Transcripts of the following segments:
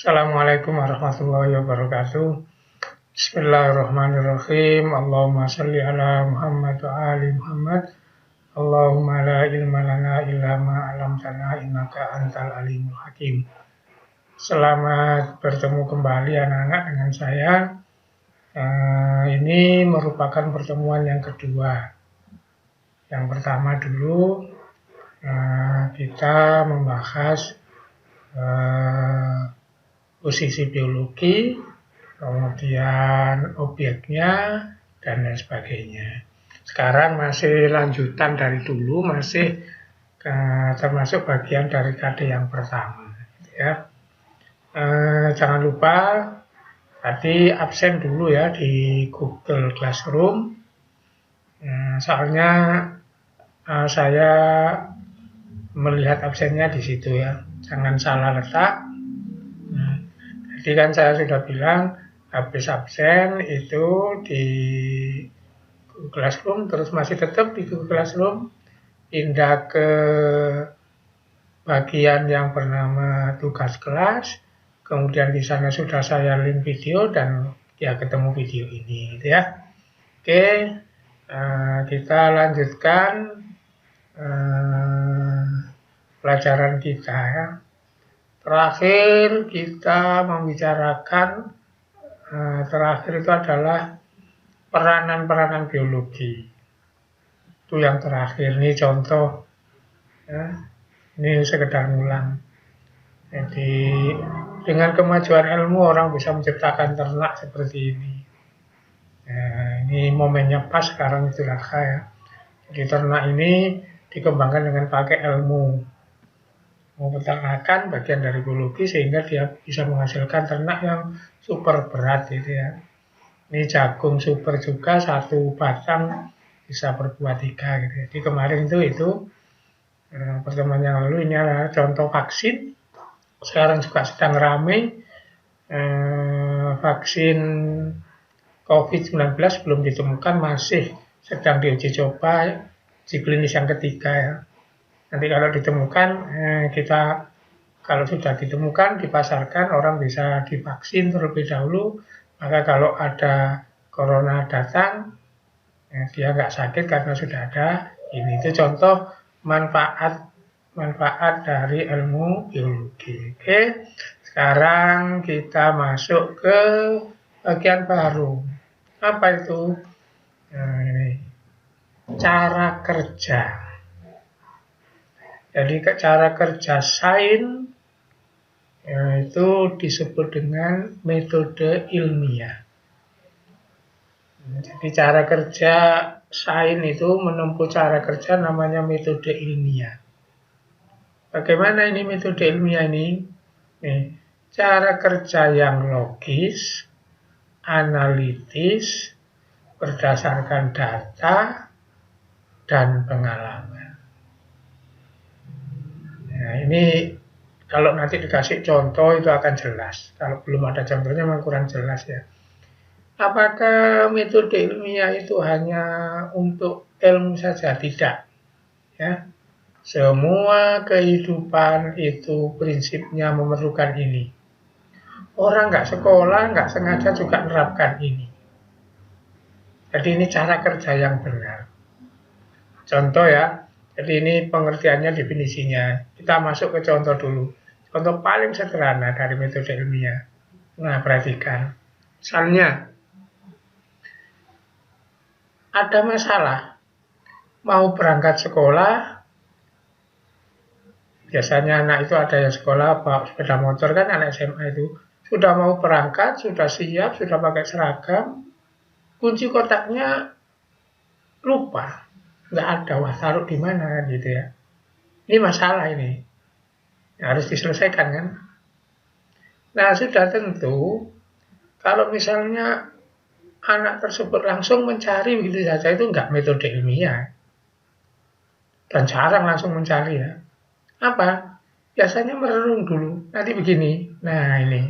Assalamualaikum warahmatullahi wabarakatuh. Bismillahirrahmanirrahim. Allahumma sholli ala Muhammad wa ali Muhammad. Allahumma la ilma lana illa ma 'allamtana innaka antal alimul hakim. Selamat bertemu kembali anak-anak dengan saya. Ini merupakan pertemuan yang kedua. Yang pertama dulu kita membahas posisi biologi, kemudian objeknya, dan lain sebagainya. Sekarang masih lanjutan dari dulu, masih termasuk bagian dari KD yang pertama. Ya. Jangan lupa tadi absen dulu ya di Google Classroom. Soalnya saya melihat absennya di situ ya, jangan salah letak. Jadi kan saya sudah bilang habis absen itu di Google Classroom, terus masih tetap di Google Classroom, pindah ke bagian yang bernama tugas kelas, kemudian di sana sudah saya link video dan ya ketemu video ini gitu ya. Oke, kita lanjutkan pelajaran kita ya. Terakhir kita membicarakan terakhir itu adalah peranan-peranan biologi. Itu yang terakhir, ini contoh ya. Ini sekedar ngulang. Jadi dengan kemajuan ilmu orang bisa menciptakan ternak seperti ini. Ini momennya pas sekarang itu laka ya. Jadi ternak ini dikembangkan dengan pakai ilmu peternakan, bagian dari biologi, sehingga dia bisa menghasilkan ternak yang super berat gitu ya. Ini jagung super juga, satu batang bisa berbuat 3 gitu. Jadi kemarin itu pertemuan yang lalu ini adalah contoh vaksin. Sekarang juga sedang ramai vaksin COVID-19 belum ditemukan, masih sedang diuji coba uji klinis yang ketiga ya. Nanti kalau ditemukan, kalau sudah ditemukan, dipasarkan, orang bisa divaksin terlebih dahulu. Maka kalau ada corona datang, dia nggak sakit karena sudah ada ini. Itu contoh manfaat dari ilmu biologi. Oke, sekarang kita masuk ke bagian baru. Apa itu? Ini cara kerja. Jadi cara kerja sains itu disebut dengan metode ilmiah. Jadi cara kerja sains itu menempuh cara kerja namanya metode ilmiah. Bagaimana ini metode ilmiah ini? Cara kerja yang logis, analitis, berdasarkan data dan pengalaman. Nah, ini kalau nanti dikasih contoh itu akan jelas. Kalau belum ada contohnya memang kurang jelas ya. Apakah metode ilmiah itu hanya untuk ilmu saja? Tidak. Ya. Semua kehidupan itu prinsipnya memerlukan ini. Orang nggak sekolah, nggak sengaja juga menerapkan ini. Jadi ini cara kerja yang benar. Contoh ya. Jadi ini pengertiannya, definisinya. Kita masuk ke contoh dulu. Contoh paling sederhana dari metode ilmiah. Nah, perhatikan. Misalnya, ada masalah. Mau berangkat sekolah, biasanya anak itu ada yang sekolah bawa sepeda motor kan, anak SMA itu. Sudah mau berangkat, sudah siap, sudah pakai seragam. Kunci kotaknya lupa. Nggak ada, wah taruh di mana gitu ya. Ini masalah ini. Harus diselesaikan kan. Nah sudah tentu, kalau misalnya anak tersebut langsung mencari begitu saja, itu nggak metode ilmiah. Dan jarang langsung mencari ya. Apa? Biasanya merenung dulu. Nanti begini. Nah ini.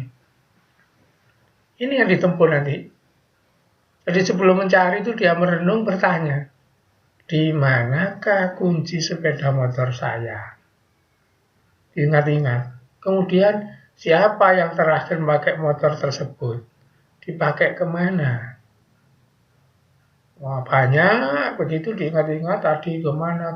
Ini yang ditempuh nanti. Jadi sebelum mencari itu dia merenung, bertanya. Di manakah kunci sepeda motor saya? Ingat-ingat. Kemudian Siapa yang terakhir memakai motor tersebut? Dipakai kemana? Wah, banyak begitu diingat-ingat tadi kemana,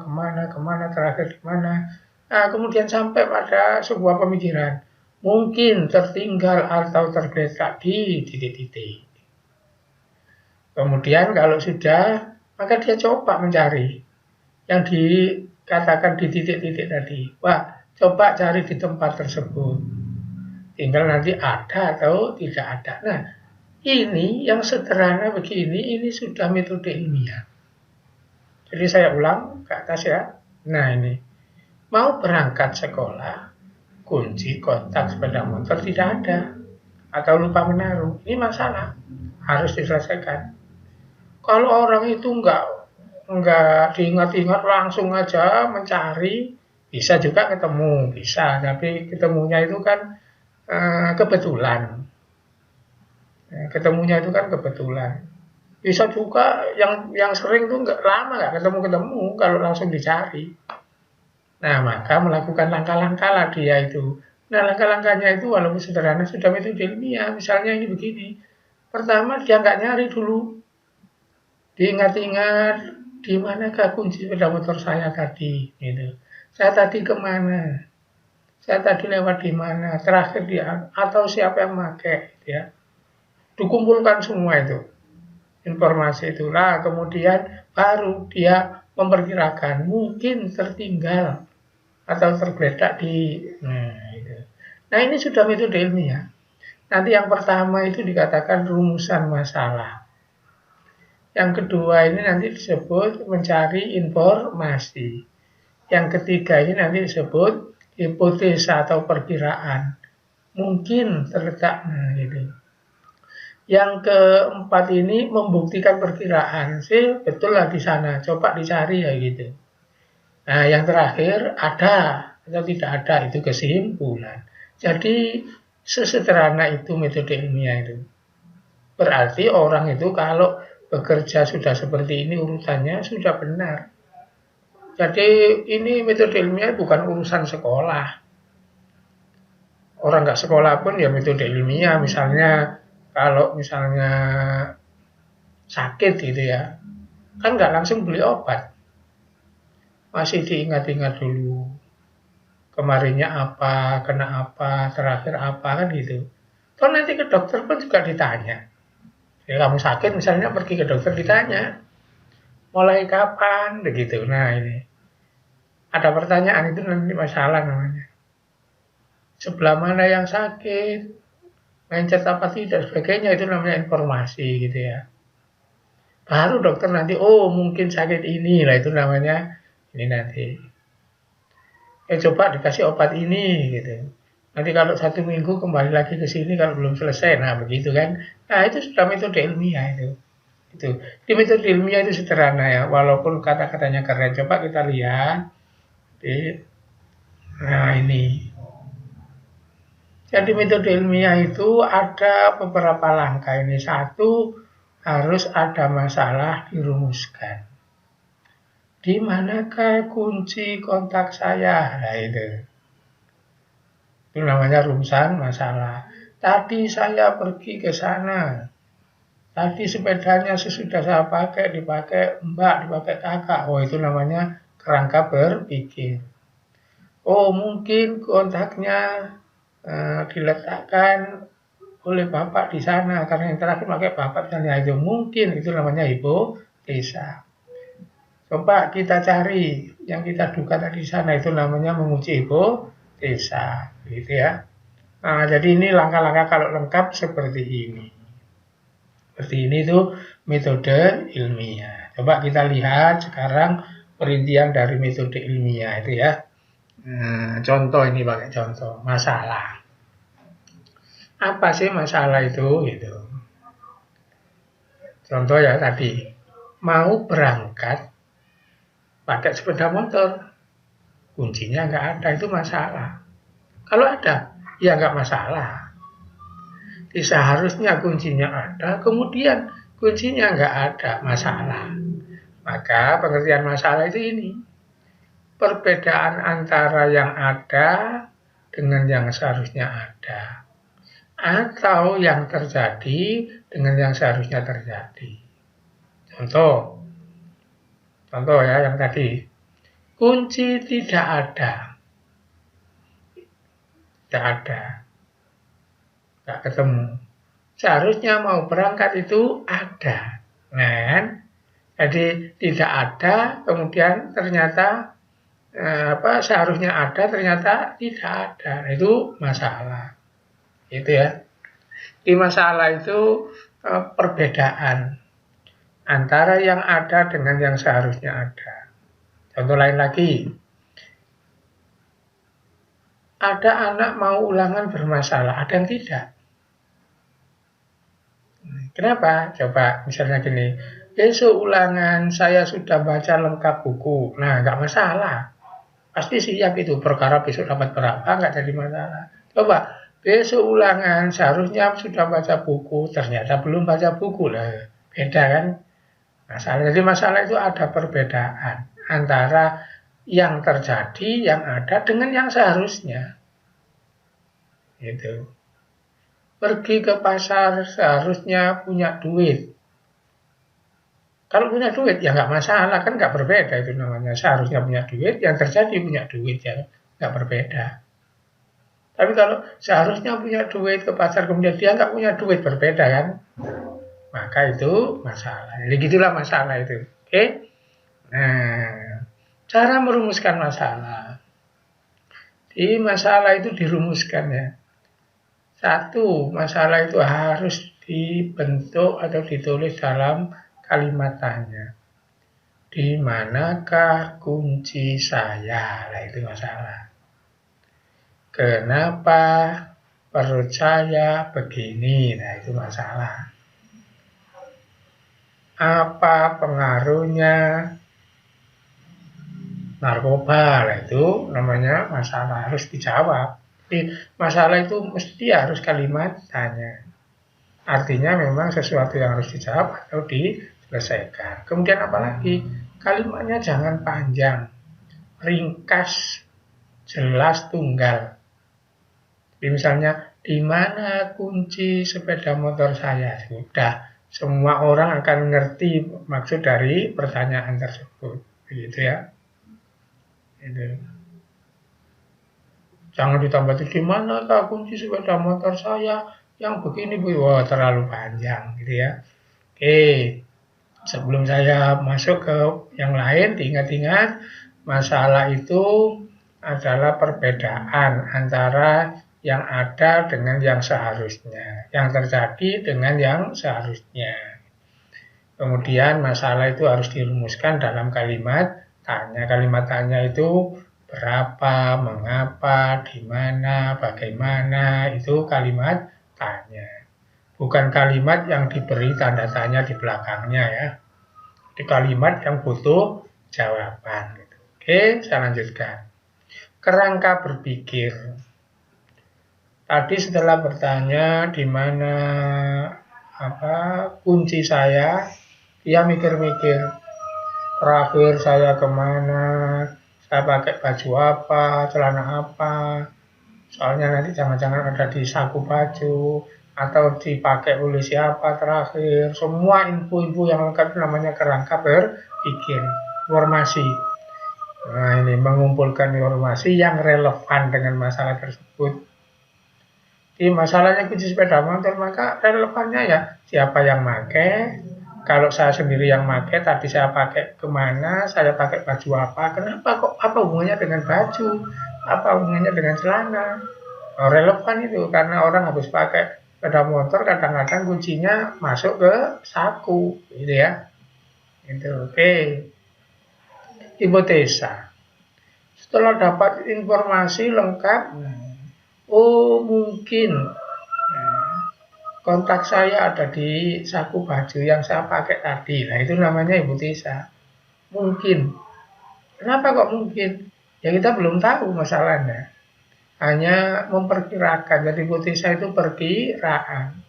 terakhir di mana. Nah, kemudian sampai pada sebuah pemikiran. Mungkin tertinggal atau tergeletak di titik-titik. Kemudian kalau sudah, maka dia coba mencari yang dikatakan di titik-titik tadi. Wah, coba cari di tempat tersebut. Tinggal nanti ada atau tidak ada. Nah, ini yang sederhana begini, ini sudah metode ilmiah. Jadi saya ulang ke atas ya. Nah ini, mau berangkat sekolah, kunci kontak sepeda motor tidak ada. Atau lupa menaruh. Ini masalah, harus diselesaikan. Kalau orang itu nggak diingat-ingat langsung aja mencari, bisa juga ketemu, bisa. Tapi ketemunya itu kan kebetulan. Ketemunya itu kan kebetulan. Bisa juga yang sering tuh nggak lama nggak ketemu-ketemu kalau langsung dicari. Nah, maka melakukan langkah-langkah lah dia itu. Nah, langkah-langkahnya itu walaupun sederhana sudah metode ilmiah. Misalnya ini begini. Pertama dia nggak nyari dulu. Diingat-ingat di manakah kunci sepeda motor saya tadi. Gitu. Saya tadi kemana? Saya tadi lewat di mana? Terakhir dia atau siapa yang pakai? Gitu ya. Dikumpulkan semua itu. Informasi itulah kemudian baru dia memperkirakan mungkin tertinggal atau tergeletak di nah ini sudah metode ilmiah. Nanti yang pertama itu dikatakan rumusan masalah. Yang kedua ini nanti disebut mencari informasi. Yang ketiga ini nanti disebut hipotesa atau perkiraan. Mungkin terletak gitu. Yang keempat ini membuktikan perkiraan sih betul lah di sana, coba dicari ya gitu. Nah yang terakhir ada atau tidak ada itu kesimpulan. Jadi sesederhana itu metode ilmiah itu. Berarti orang itu kalau bekerja sudah seperti ini urutannya sudah benar. Jadi ini metode ilmiah bukan urusan sekolah. Orang nggak sekolah pun ya metode ilmiah misalnya kalau misalnya sakit gitu ya, kan nggak langsung beli obat. Masih diingat-ingat dulu. Kemarinnya apa, kena apa, terakhir apa, kan gitu. Toh nanti ke dokter pun juga ditanya. Ya, kamu sakit misalnya pergi ke dokter ditanya. Mulai kapan, begitu. Nah ini. Ada pertanyaan itu nanti masalah namanya. Sebelah mana yang sakit, mencet apa tidak, sebagainya itu namanya informasi gitu ya. Baru dokter nanti, oh mungkin sakit ini lah itu namanya ini nanti. Coba dikasih obat ini gitu. Nanti kalau 1 minggu kembali lagi ke sini kalau belum selesai, nah begitu kan. Nah itu sudah metode ilmiah itu. Itu di metode ilmiah itu sederhana ya, walaupun kata-katanya keren. Coba kita lihat. Nah ini. Jadi metode ilmiah itu ada beberapa langkah ini. Satu, harus ada masalah dirumuskan. Di manakah kunci kontak saya? Nah itu. Itu namanya rumusan masalah. Tadi saya pergi ke sana. Tadi sepedanya sesudah saya pakai, dipakai mbak, dipakai kakak. Oh itu namanya kerangka berpikir. Oh mungkin kontaknya diletakkan oleh bapak di sana karena yang terakhir pakai bapak misalnya itu mungkin itu namanya hipotesa. Coba kita cari yang kita duga tadi di sana itu namanya menguji hipotesa, gitu ya. Nah, jadi ini langkah-langkah kalau lengkap seperti ini. Seperti ini tuh metode ilmiah. Coba kita lihat sekarang perincian dari metode ilmiah itu ya. Contoh ini pakai contoh masalah. Apa sih masalah itu gitu. Contoh ya tadi, mau berangkat pakai sepeda motor, kuncinya nggak ada, itu masalah. Kalau ada, ya nggak masalah. Seharusnya kuncinya ada, kemudian kuncinya nggak ada, masalah. Maka pengertian masalah itu ini, perbedaan antara yang ada dengan yang seharusnya ada, atau yang terjadi dengan yang seharusnya terjadi. Contoh ya yang tadi, kunci tidak ada, nggak ketemu. Seharusnya mau berangkat itu ada, nah, jadi tidak ada, kemudian ternyata seharusnya ada, ternyata tidak ada. Itu masalah. Itu ya. Di masalah itu perbedaan antara yang ada dengan yang seharusnya ada. Contoh lain lagi. Ada anak mau ulangan bermasalah, ada yang tidak. Kenapa? Coba misalnya gini, besok ulangan saya sudah baca lengkap buku. Nah, nggak masalah. Pasti siap itu, perkara besok dapat berapa, nggak jadi masalah. Coba, besok ulangan seharusnya sudah baca buku, ternyata belum baca buku. Lah, beda kan? Masalah. Jadi masalah itu ada perbedaan antara yang terjadi, yang ada, dengan yang seharusnya. Gitu. Pergi ke pasar seharusnya punya duit. Kalau punya duit ya nggak masalah, kan nggak berbeda itu namanya. Seharusnya punya duit, yang terjadi punya duit ya nggak berbeda. Tapi kalau seharusnya punya duit ke pasar kemudian dia nggak punya duit, berbeda kan? Maka itu masalah. Jadi gitulah masalah itu. Oke? Nah, cara merumuskan masalah. Di masalah itu dirumuskan ya. Satu, masalah itu harus dibentuk atau ditulis dalam kalimat tanya. Di manakah kunci saya? Nah, itu masalah. Kenapa perut saya begini? Nah, itu masalah. Apa pengaruhnya narkoba? Nah, itu namanya masalah, harus dijawab. Jadi masalah itu mesti harus kalimat tanya. Artinya memang sesuatu yang harus dijawab atau diselesaikan. Kemudian apalagi? Kalimatnya jangan panjang, ringkas, jelas, tunggal. Jadi misalnya, di mana kunci sepeda motor saya? Sudah, semua orang akan ngerti maksud dari pertanyaan tersebut. Begitu ya. Itu. Jangan ditambah di mana kunci sepeda motor saya yang begini, wah terlalu panjang gitu ya. Oke, sebelum saya masuk ke yang lain, diingat-ingat masalah itu adalah perbedaan antara yang ada dengan yang seharusnya, yang terjadi dengan yang seharusnya. Kemudian masalah itu harus dirumuskan dalam kalimat tanya. Kalimat tanya itu berapa, mengapa, di mana, bagaimana, itu kalimat tanya. Bukan kalimat yang diberi tanda tanya di belakangnya ya. Itu kalimat yang butuh jawaban. Gitu. Oke, saya lanjutkan. Kerangka berpikir. Tadi setelah bertanya di mana kunci saya, dia mikir-mikir. Terakhir saya kemana, saya pakai baju apa, celana apa, soalnya nanti jangan-jangan ada di saku baju, atau dipakai oleh siapa terakhir. Semua info-info yang lengkap namanya kerangka berpikir, informasi. Nah, ini mengumpulkan informasi yang relevan dengan masalah tersebut. Di masalahnya kunci sepeda motor, maka relevannya ya siapa yang pakai. Kalau saya sendiri yang pakai, tadi saya pakai kemana, saya pakai baju apa, kenapa kok, apa hubungannya dengan baju, apa hubungannya dengan celana. Oh, relevan itu, karena orang habis pakai sepeda motor, kadang-kadang kuncinya masuk ke saku, gitu ya. Itu oke. Hipotesa. Setelah dapat informasi lengkap, oh mungkin kontak saya ada di saku baju yang saya pakai tadi. Nah, itu namanya hipotesa. Mungkin. Kenapa kok mungkin? Ya kita belum tahu masalahnya. Hanya memperkirakan. Jadi hipotesa itu perkiraan.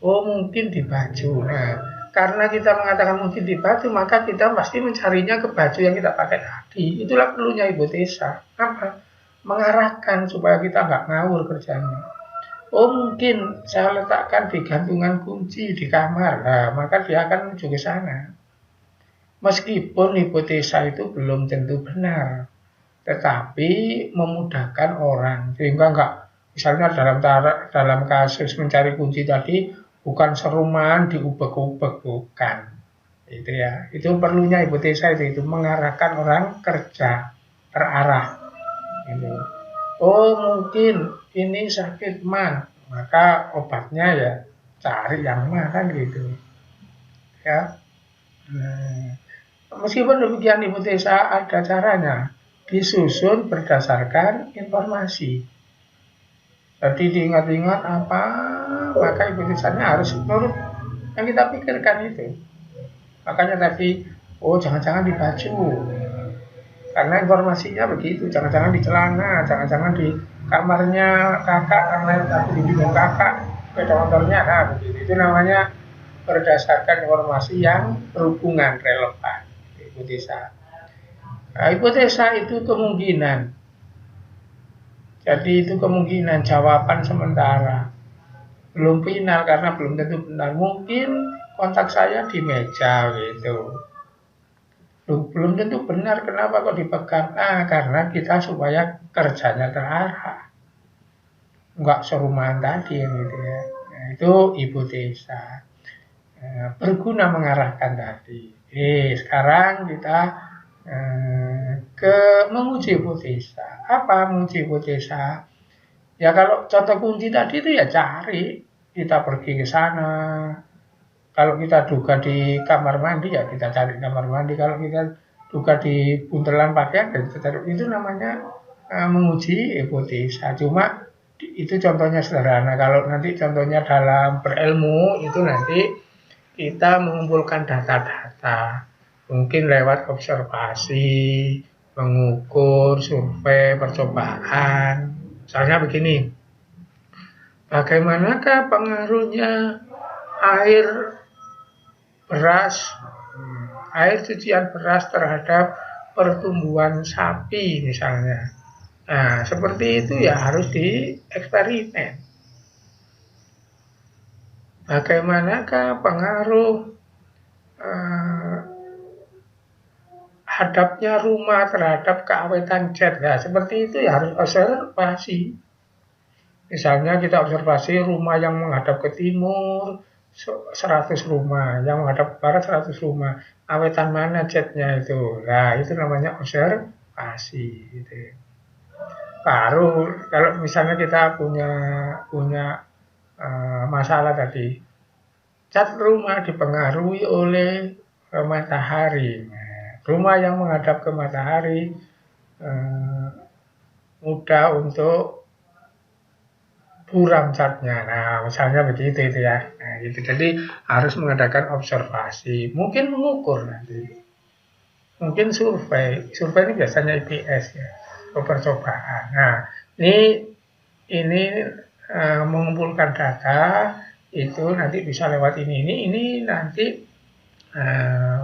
Oh mungkin di baju. Nah, karena kita mengatakan mungkin di baju, maka kita pasti mencarinya ke baju yang kita pakai tadi. Itulah perlunya hipotesa. Apa? mengarahkan supaya kita nggak ngawur kerjanya. Oh mungkin saya letakkan di gantungan kunci di kamar, nah, maka dia akan menuju ke sana. Meskipun hipotesa itu belum tentu benar, tetapi memudahkan orang sehingga nggak, misalnya dalam kasus mencari kunci tadi bukan serumahan diubek-ubek, bukan itu ya, itu perlunya hipotesa itu mengarahkan orang kerja terarah gitu. Oh mungkin ini sakit mah, maka obatnya ya cari yang mah kan gitu ya. Nah, meskipun demikian hipotesa ada caranya, disusun berdasarkan informasi. Jadi diingat-ingat apa, maka hipotesanya harus menurut yang kita pikirkan itu. Makanya tadi, oh jangan-jangan di baju, karena informasinya begitu, jangan-jangan di celana, jangan-jangan di kamarnya kakak, karena tadi di bidang kakak, sepeda motornya, nah begitu. Itu namanya berdasarkan informasi yang berhubungan relevan, hipotesa. Nah, hipotesa itu kemungkinan. Jadi itu kemungkinan jawaban sementara. Belum final karena belum tentu benar. Mungkin kontak saya di meja gitu. Belum tentu benar, kenapa kok dipegang? Karena kita supaya kerjanya terarah. Enggak serumahan tadi gitu ya. Nah, itu hipotesa. Berguna mengarahkan tadi. Sekarang kita ke menguji hipotesa. Apa menguji hipotesa? Ya kalau contoh kunci tadi itu ya cari, kita pergi ke sana. Kalau kita duga di kamar mandi ya kita cari kamar mandi. Kalau kita duga di buntelan pakaian ya kita cari. Itu namanya menguji hipotesa. Cuma itu contohnya sederhana. Kalau nanti contohnya dalam berilmu itu nanti kita mengumpulkan data-data. Mungkin lewat observasi, mengukur, survei, percobaan. Misalnya begini, bagaimanakah pengaruhnya air beras, air cucian beras terhadap pertumbuhan sapi misalnya. Nah, seperti itu ya harus dieksperimen. Bagaimanakah pengaruh hadapnya rumah terhadap keawetan cat. Nah, seperti itu ya harus observasi. Misalnya kita observasi rumah yang menghadap ke timur 100 rumah, yang menghadap ke barat 100 rumah. Awetan mana catnya itu? Nah, itu namanya observasi gitu. Baru kalau misalnya kita punya masalah tadi, cat rumah dipengaruhi oleh matahari. Rumah yang menghadap ke matahari mudah untuk buram catnya. Nah, misalnya begitu itu ya. Nah, gitu. Jadi harus mengadakan observasi. Mungkin mengukur nanti. Mungkin survei. Survei ini biasanya IPS ya, percobaan. Nah, ini mengumpulkan data itu nanti bisa lewat ini nanti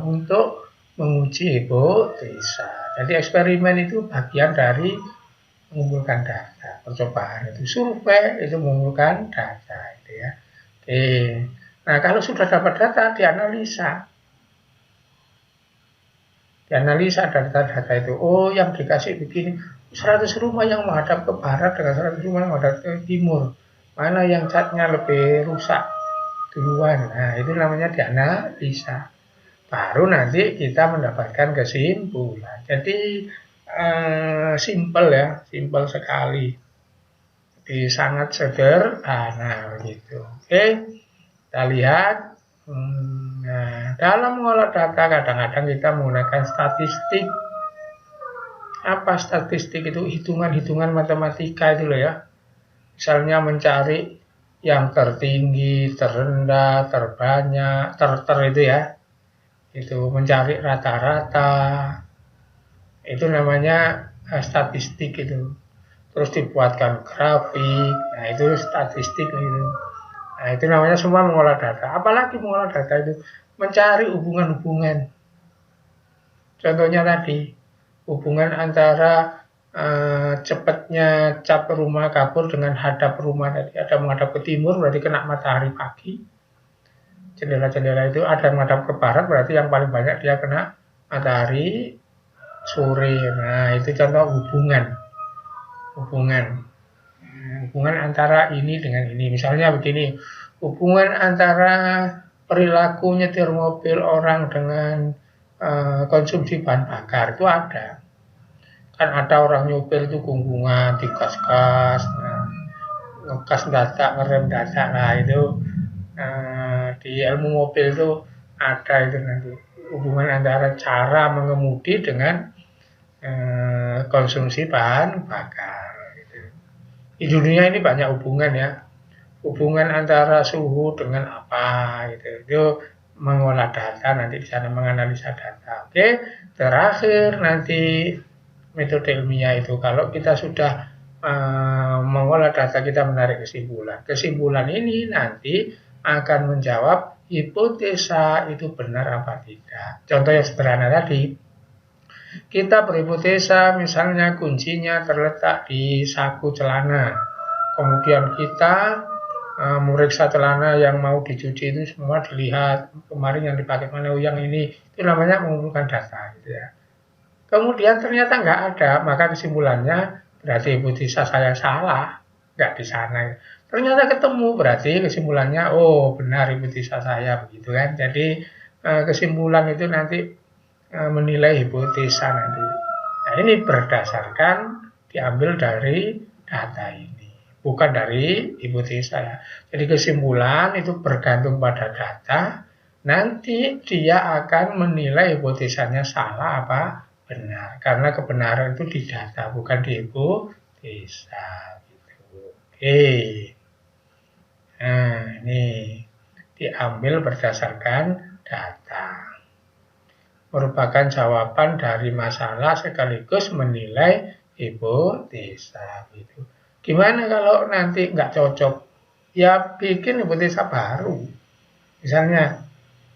untuk menguji hipotesa. Jadi eksperimen itu bagian dari mengumpulkan data, percobaan itu survei itu mengumpulkan data itu ya. Oke. Nah, kalau sudah dapat data dianalisa. Dianalisa data-data itu. Oh, yang dikasih begini 100 rumah yang menghadap ke barat dengan 100 rumah yang menghadap ke timur. Mana yang catnya lebih rusak duluan. Nah, itu namanya dianalisa. Baru nanti kita mendapatkan kesimpulan. Jadi simpel ya, simpel sekali. Jadi sangat sederhana gitu. Oke, kita lihat. Nah, dalam mengolah data kadang-kadang kita menggunakan statistik. Apa statistik itu? Hitungan-hitungan matematika itu loh ya. Misalnya mencari yang tertinggi, terendah, terbanyak, ter itu ya. Itu mencari rata-rata, itu namanya statistik itu. Terus dibuatkan grafik, nah itu statistik itu. Nah itu namanya semua mengolah data. Apalagi mengolah data itu mencari hubungan-hubungan. Contohnya tadi hubungan antara cepatnya cat rumah kapur dengan hadap rumah tadi, ada menghadap ke timur berarti kena matahari pagi. Jendela-jendela itu ada yang menghadap ke barat berarti yang paling banyak dia kena matahari sore. Nah, itu contoh hubungan. Hubungan antara ini dengan ini. Misalnya begini, hubungan antara perilaku nyetir mobil orang dengan konsumsi bahan bakar itu ada. Kan ada orang nyopir itu gunggungan, digas-gas, ngegas dadak, ngerem dadak, nah itu di ilmu mobil itu ada itu nanti hubungan antara cara mengemudi dengan konsumsi bahan bakar. Gitu. Di dunia ini banyak hubungan ya, hubungan antara suhu dengan apa gitu. Itu mengolah data nanti di sana menganalisa data. Oke, terakhir nanti metode ilmiah itu kalau kita sudah mengolah data kita menarik kesimpulan. Kesimpulan ini nanti akan menjawab hipotesa itu benar apa tidak. Contoh yang sederhana tadi, kita berhipotesa misalnya kuncinya terletak di saku celana. Kemudian kita memeriksa celana yang mau dicuci itu semua dilihat kemarin yang dipakai mana, yang ini, itu namanya mengumpulkan data gitu ya. Kemudian ternyata nggak ada, maka kesimpulannya berarti hipotesa saya salah, nggak di sana. Ternyata ketemu, berarti kesimpulannya oh benar hipotesa saya begitu kan. Jadi kesimpulan itu nanti menilai hipotesa nanti. Nah ini berdasarkan diambil dari data ini, bukan dari hipotesa ya. Jadi kesimpulan itu bergantung pada data, nanti dia akan menilai hipotesanya salah apa benar, karena kebenaran itu di data bukan di hipotesa gitu. Oke. Nah, ini diambil berdasarkan data. Merupakan jawaban dari masalah sekaligus menilai hipotesa gitu. Gimana kalau nanti nggak cocok? Ya bikin hipotesa baru. Misalnya,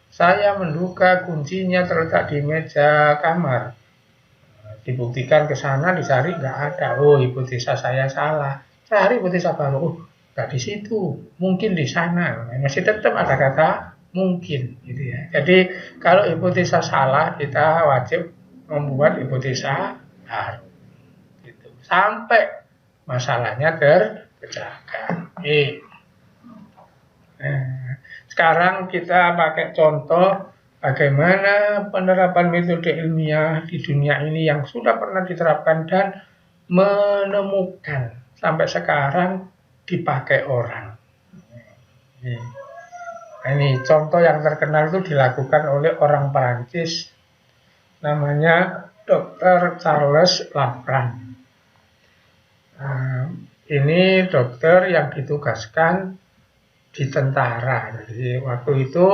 saya menduga kuncinya terletak di meja kamar. Dibuktikan ke sana, dicari nggak ada. Oh, hipotesa saya salah. Cari hipotesa baru. Oh, nggak di situ. Mungkin di sana. Masih tetap ada kata mungkin, gitu ya. Jadi kalau hipotesa salah, kita wajib membuat hipotesa baru. Gitu. Sampai masalahnya terpecahkan. Sekarang kita pakai contoh bagaimana penerapan metode ilmiah di dunia ini yang sudah pernah diterapkan dan menemukan sampai sekarang dipakai orang. Ini contoh yang terkenal itu dilakukan oleh orang Perancis, namanya Dr. Charles Labrand. Ini dokter yang ditugaskan di tentara. Jadi waktu itu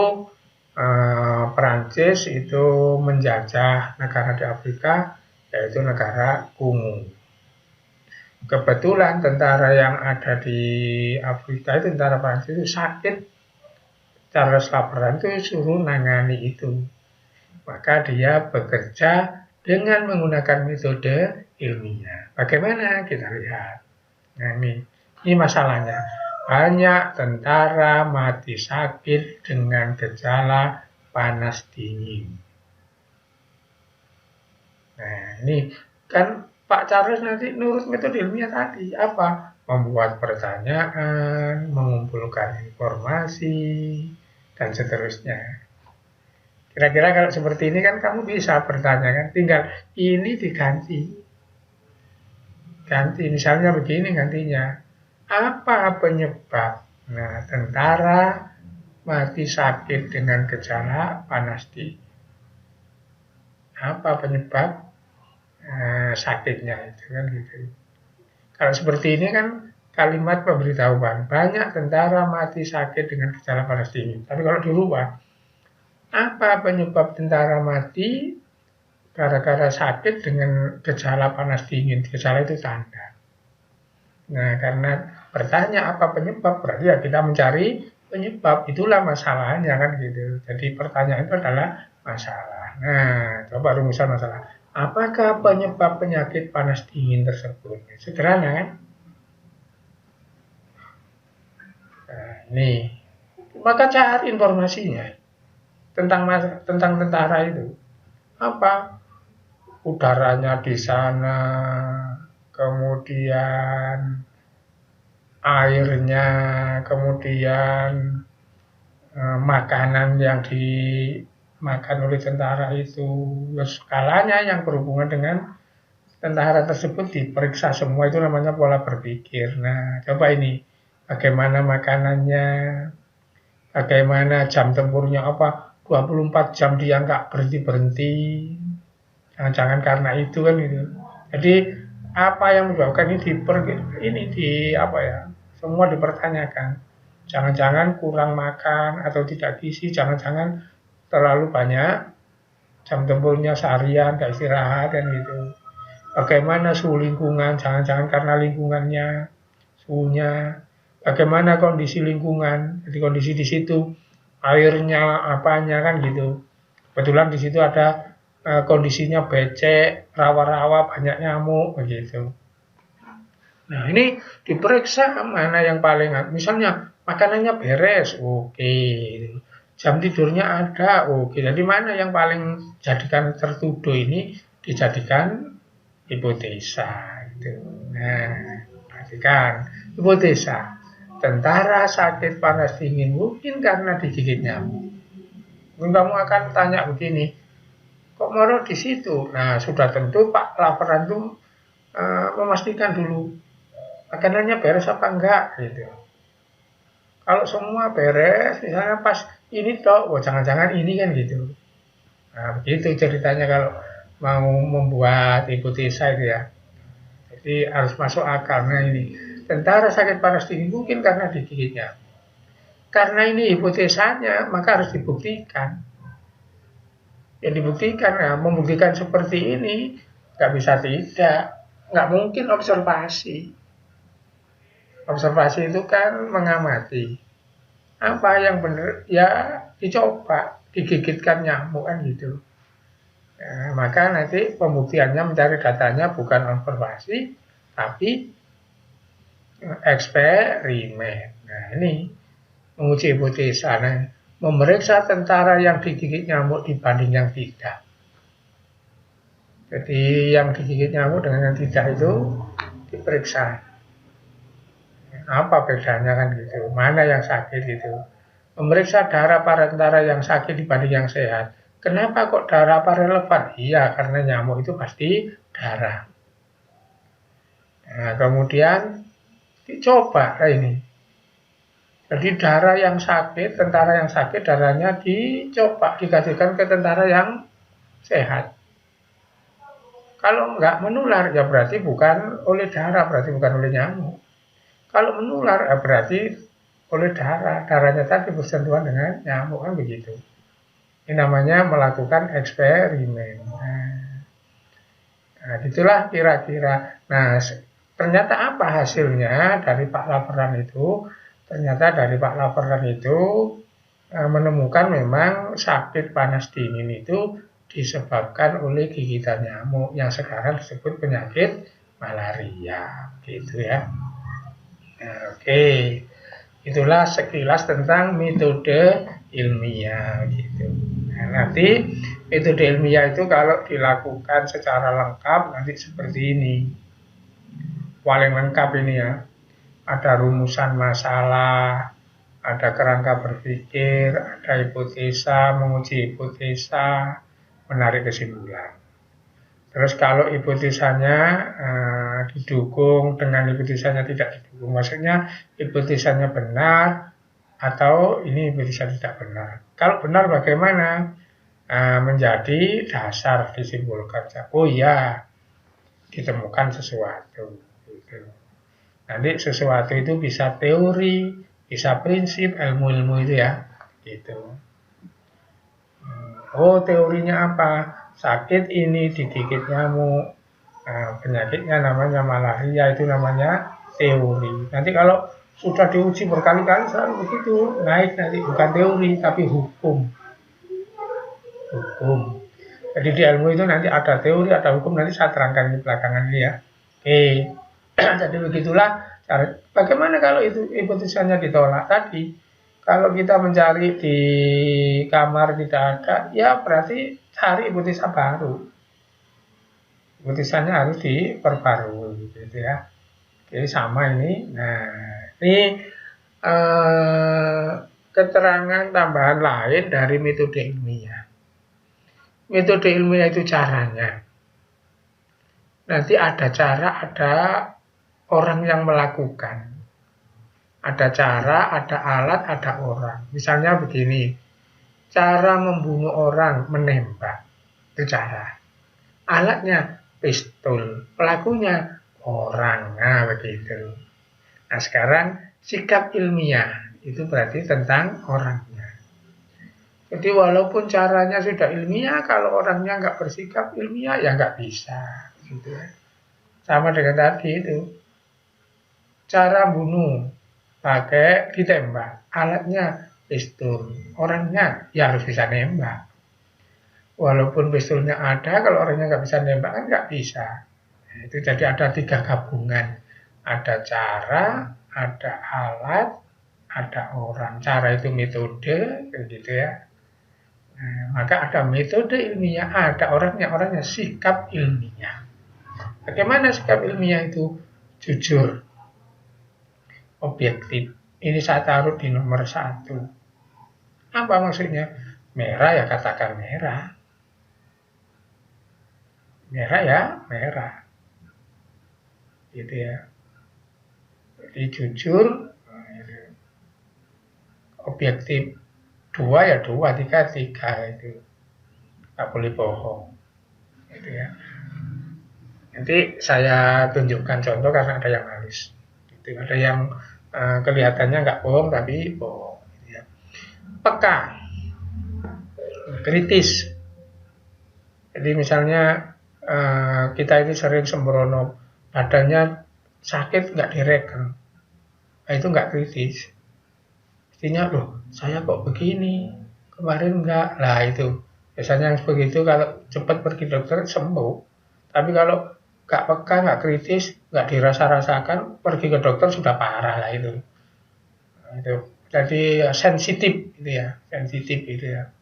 Perancis itu menjajah negara di Afrika, yaitu negara Kongo. Kebetulan tentara yang ada di Afrika itu, tentara Perancis itu sakit. Charles Labrand itu suruh nangani itu. Maka dia bekerja dengan menggunakan metode ilmiah. Bagaimana? Kita lihat. Nah ini masalahnya. Banyak tentara mati sakit dengan gejala panas dingin. Nah, ini kan Pak Charles nanti nurut metode ilmiah tadi. Apa? Membuat pertanyaan, mengumpulkan informasi, dan seterusnya. Kira-kira kalau seperti ini kan kamu bisa bertanya kan, tinggal ini diganti. Ganti, misalnya begini gantinya. Apa penyebab? Nah, tentara mati sakit dengan gejala panas dingin. Apa penyebab sakitnya itu kan gitu. Kalau seperti ini kan kalimat pemberitahuan, banyak tentara mati sakit dengan gejala panas dingin. Tapi kalau dirubah, apa penyebab tentara mati gara-gara sakit dengan gejala panas dingin? Gejala itu tanda. Nah, karena bertanya apa penyebab, berarti ya kita mencari penyebab. Itulah masalahnya kan gitu. Jadi pertanyaan itu adalah masalah. Nah, coba rumuskan masalah. Apakah penyebab penyakit panas dingin tersebut? Sederhana kan? Nah, ini. Maka cari informasinya tentang tentara itu. Apa? Udaranya di sana, kemudian airnya, kemudian makanan yang dimakan oleh tentara itu, skalanya yang berhubungan dengan tentara tersebut diperiksa semua, itu namanya pola berpikir. Nah, coba ini, bagaimana makanannya, bagaimana jam tempurnya, apa 24 jam dia nggak berhenti-berhenti, jangan-jangan karena itu kan gitu. Jadi apa yang menyebabkan ini apa ya, semua dipertanyakan. Jangan-jangan kurang makan atau tidak gizi, jangan-jangan terlalu banyak jam tempurnya seharian, gak istirahat kan gitu. Bagaimana suhu lingkungan, jangan-jangan karena lingkungannya, suhunya. Bagaimana kondisi lingkungan, jadi kondisi di situ, airnya, apanya kan gitu. Kebetulan di situ ada kondisinya becek, rawa-rawa, banyak nyamuk begitu. Nah, ini diperiksa mana yang paling, misalnya makanannya beres, oke. Jam tidurnya ada, oke. Jadi mana yang paling jadikan tertuduh ini dijadikan hipotesa gitu. Nah, perhatikan hipotesa. Tentara sakit panas dingin mungkin karena digigit nyamuk. Mungkin kamu akan tanya begini, kok Moro di situ? Nah, sudah tentu Pak Laporan itu memastikan dulu makanannya beres apa enggak gitu. Kalau semua beres, misalnya pas ini toh, oh jangan-jangan ini kan gitu. Nah, begitu ceritanya kalau mau membuat hipotesa itu ya. Jadi harus masuk akal. Nah ini, tentara sakit panas dingin mungkin karena digigitnya. Karena ini hipotesanya, maka harus dibuktikan. Yang dibuktikan, nah, membuktikan seperti ini, nggak bisa tidak. Nggak mungkin observasi. Observasi itu kan mengamati. Apa yang benar? Ya dicoba, digigitkan nyamuk kan gitu. Ya, maka nanti pembuktiannya mencari datanya bukan observasi, tapi eksperimen. Nah ini menguji hipotesa. Nah, memeriksa tentara yang digigit nyamuk dibanding yang tidak. Jadi yang digigit nyamuk dengan yang tidak itu diperiksa. Apa bedanya kan gitu, mana yang sakit gitu. Memeriksa darah para tentara yang sakit dibanding yang sehat. Kenapa kok darah apa relevan? Iya, karena nyamuk itu pasti darah. Nah, kemudian dicoba ini. Jadi darah yang sakit, tentara yang sakit, darahnya dicoba dikasihkan ke tentara yang sehat. Kalau nggak menular, ya berarti bukan oleh darah, berarti bukan oleh nyamuk. Kalau menular, ya berarti oleh darah. Darahnya tadi bersentuhan dengan nyamuk, kan begitu. Ini namanya melakukan eksperimen. Nah, itulah kira-kira. Nah, ternyata apa hasilnya dari Pak Laporan itu? Ternyata dari Pak Laporan itu menemukan memang sakit panas dingin itu disebabkan oleh gigitan nyamuk yang sekarang disebut penyakit malaria, gitu ya. Nah, oke, itulah sekilas tentang metode ilmiah, gitu. Nah, nanti metode ilmiah itu kalau dilakukan secara lengkap nanti seperti ini, paling lengkap ini ya. Ada rumusan masalah, ada kerangka berpikir, ada hipotesa, menguji hipotesa, menarik kesimpulan. Terus kalau hipotesanya didukung dengan hipotesanya tidak didukung, maksudnya hipotesanya benar atau ini hipotesa tidak benar. Kalau benar bagaimana? Menjadi dasar disimpulkan. Oh ya, ditemukan sesuatu. Gitu. Nanti sesuatu itu bisa teori, bisa prinsip, ilmu-ilmu itu ya, gitu. Oh, teorinya apa? Sakit ini digigit nyamuk, penyakitnya namanya malaria, itu namanya teori. Nanti kalau sudah diuji berkali-kali selalu begitu, naik nanti bukan teori tapi hukum. Hukum. Jadi di ilmu itu nanti ada teori, ada hukum, nanti saya terangkan di belakangan ini ya. Oke, jadi begitulah. Bagaimana kalau itu hipotesannya ditolak tadi? Kalau kita mencari di kamar tidak ada, ya berarti cari hipotesa baru. Hipotesannya harus diperbarui, gitu ya. Jadi sama ini. Nah, ini keterangan tambahan lain dari metode ilmiah. Metode ilmiah itu caranya. Nanti ada cara, ada orang yang melakukan. Ada cara, ada alat, ada orang. Misalnya begini, cara membunuh orang, menembak. Itu cara. Alatnya pistol, pelakunya orang. Nah, begitu. Nah, sekarang sikap ilmiah. Itu berarti tentang orangnya. Jadi walaupun caranya sudah ilmiah, kalau orangnya nggak bersikap ilmiah, ya nggak bisa. Gitu ya. Sama dengan tadi itu. Cara bunuh pakai ditembak, alatnya pistol, orangnya ya harus bisa nembak. Walaupun pistolnya ada, kalau orangnya nggak bisa nembak kan nggak bisa. Nah, itu jadi ada 3 gabungan, ada cara, ada alat, ada orang. Cara itu metode, gitu ya. Nah, maka ada metode ilmiah, ada orangnya sikap ilmiah. Bagaimana sikap ilmiah itu? Jujur, objektif. Ini saya taruh di nomor 1. Apa maksudnya? Merah ya katakan merah. Merah ya merah. Gitu ya. Jadi jujur, objektif. 2 ya 2, 3 3 itu. Nggak boleh bohong. Gitu ya. Nanti saya tunjukkan contoh karena ada yang halus. Gitu. Ada yang kelihatannya nggak bohong tapi bohong. Gitu ya. Peka, kritis. Jadi misalnya kita ini sering sembrono, badannya sakit nggak direken, nah, itu nggak kritis. Artinya loh, saya kok begini, kemarin nggak, lah itu biasanya yang begitu kalau cepat pergi dokter sembuh. Tapi kalau nggak peka, nggak kritis, nggak dirasa-rasakan, pergi ke dokter sudah parah lah itu. Nah, itu jadi sensitif itu ya, sensitif itu ya,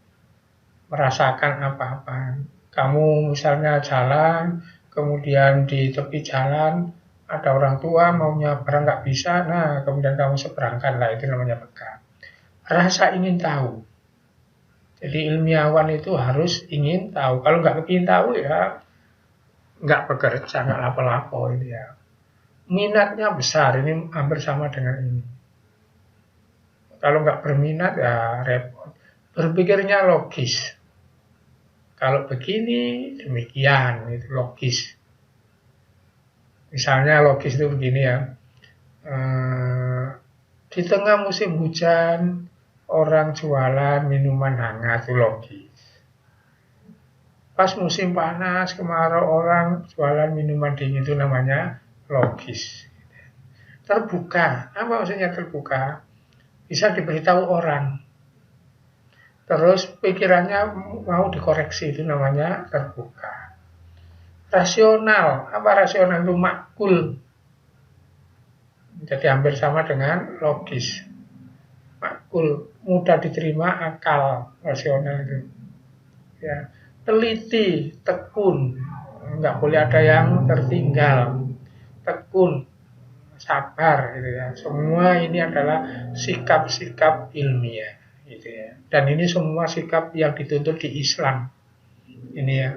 merasakan apa-apa. Kamu misalnya jalan, kemudian di tepi jalan ada orang tua maunya barang nggak bisa, nah kemudian kamu seberangkan lah, itu namanya peka. Rasa ingin tahu. Jadi ilmiawan itu harus ingin tahu. Kalau nggak ingin tahu ya nggak bekerja, nggak lapo-lapo ini ya. Minatnya besar, ini hampir sama dengan ini. Kalau nggak berminat ya repot. Berpikirnya logis. Kalau begini, demikian, itu logis. Misalnya logis itu begini ya. Di tengah musim hujan, orang jualan minuman hangat, itu logis. Pas musim panas, kemarau, orang jualan minuman dingin, itu namanya logis. Terbuka, apa maksudnya terbuka? Bisa diberitahu orang. Terus pikirannya mau dikoreksi, itu namanya terbuka. Rasional, apa rasional itu? Makul. Jadi hampir sama dengan logis. Makul, mudah diterima, akal, rasional itu. Ya, teliti, tekun, nggak boleh ada yang tertinggal. Tekun, sabar, gitu ya. Semua ini adalah sikap-sikap ilmiah, gitu ya. Dan ini semua sikap yang dituntut di Islam. Ini ya,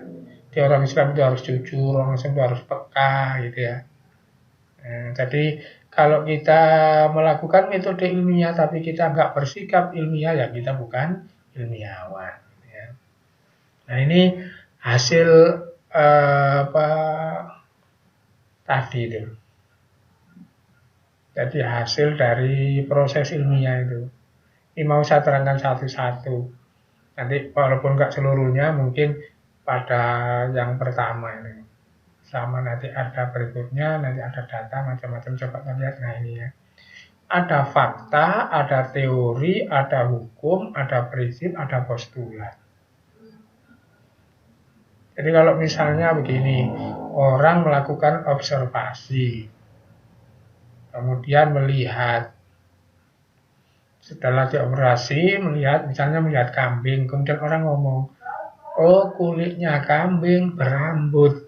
di orang Islam itu harus jujur, orang Islam itu harus peka, gitu ya. Jadi kalau kita melakukan metode ilmiah tapi kita nggak bersikap ilmiah, ya kita bukan ilmiawan. Ya. Nah ini hasil apa tadi itu. Jadi hasil dari proses ilmiah itu. Ini mau saya terangkan satu-satu. Nanti walaupun nggak seluruhnya, mungkin pada yang pertama ini. Sama nanti ada berikutnya, nanti ada data macam-macam, coba kita lihat. Nah ini ya, ada fakta, ada teori, ada hukum, ada prinsip, ada postulat. Jadi kalau misalnya begini, orang melakukan observasi, kemudian melihat, setelah dioperasi, misalnya melihat kambing, kemudian orang ngomong, oh kulitnya kambing berambut.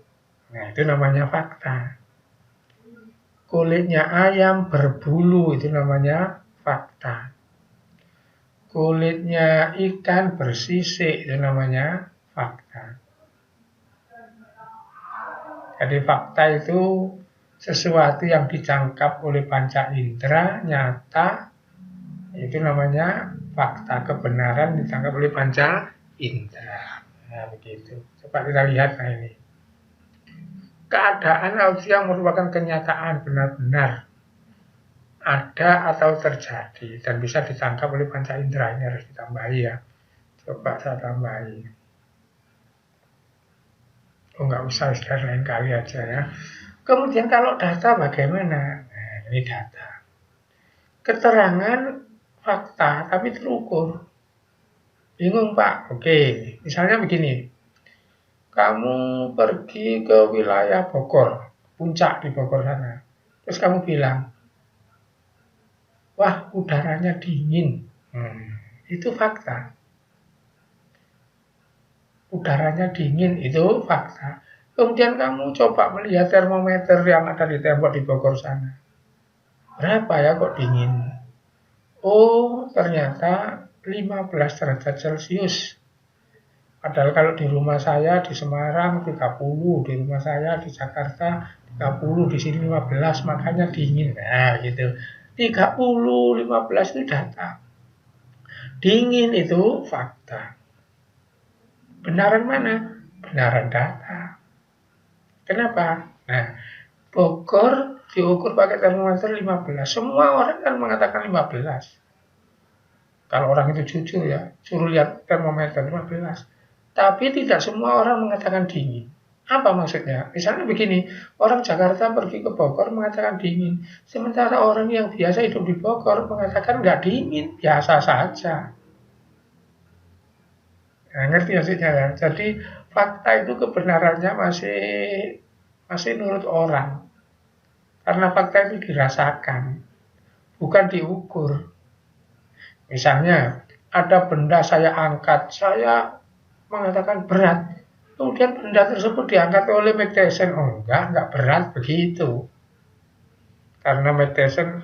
Nah itu namanya fakta. Kulitnya ayam berbulu, itu namanya fakta. Kulitnya ikan bersisik, itu namanya fakta. Jadi fakta itu sesuatu yang ditangkap oleh panca indera, nyata, itu namanya fakta, kebenaran ditangkap oleh panca indera. Nah begitu. Coba kita lihat nah ini. Keadaan yang merupakan kenyataan benar-benar ada atau terjadi dan bisa ditangkap oleh panca indera. Ini harus ditambahi ya. Coba saya tambahi. Oh nggak usah, sudah lain kali aja ya. Kemudian kalau data bagaimana? Nah, ini data. Keterangan fakta tapi terukur. Bingung Pak? Oke, misalnya begini. Kamu pergi ke wilayah Bogor, puncak di Bogor sana. Terus kamu bilang, wah udaranya dingin. Itu fakta. Udaranya dingin itu fakta. Kemudian kamu coba melihat termometer yang ada di tembok di Bogor sana. Berapa ya kok dingin? Oh, ternyata 15 derajat Celcius. Padahal kalau di rumah saya di Semarang 30, di rumah saya di Jakarta 30, di sini 15, makanya dingin. Nah, gitu. 30, 15 itu data. Dingin itu fakta. Benaran mana? Benaran data. Kenapa? Nah, Bogor diukur pakai termometer 15. Semua orang kan mengatakan 15. Kalau orang itu jujur ya, suruh lihat termometer 15. Tapi tidak semua orang mengatakan dingin. Apa maksudnya? Misalnya begini, orang Jakarta pergi ke Bogor mengatakan dingin. Sementara orang yang biasa hidup di Bogor mengatakan nggak dingin, biasa saja. Nah, ngerti maksudnya ya? Jadi fakta itu kebenarannya masih menurut orang. Karena fakta itu dirasakan, bukan diukur. Misalnya, ada benda saya angkat, saya mengatakan berat. Kemudian benda tersebut diangkat oleh Mike Tyson. Oh enggak berat begitu. Karena Mike Tyson